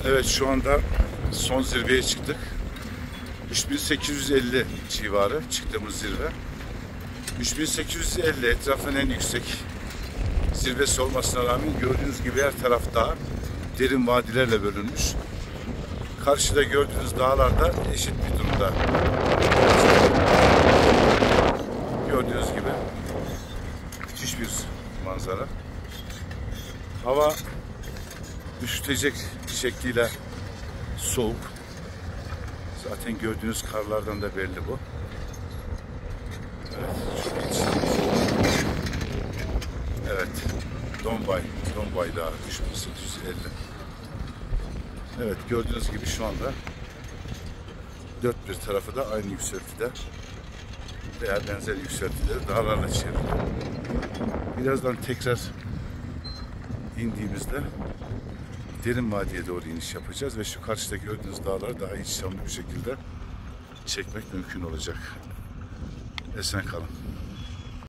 Evet, şu anda son zirveye çıktık. 3850 civarı çıktığımız zirve. 3850 etrafın en yüksek zirvesi olmasına rağmen gördüğünüz gibi her taraf dağ, derin vadilerle bölünmüş. Karşıda gördüğünüz dağlar da eşit bir durumda. Gördüğünüz gibi müthiş bir manzara. Hava üşütecek şekliyle soğuk. Zaten gördüğünüz karlardan da belli bu. Evet, çok ilginç. Evet, Dombay Dağı 3850. Evet, gördüğünüz gibi şu anda dört bir tarafı da aynı yükseltide veya benzer yükseltide dağlarla çevrili. Birazdan tekrar indiğimizde derin vadiye doğru iniş yapacağız ve şu karşıda gördüğünüz dağları daha iç canlı bir şekilde çekmek mümkün olacak. Esen kalın.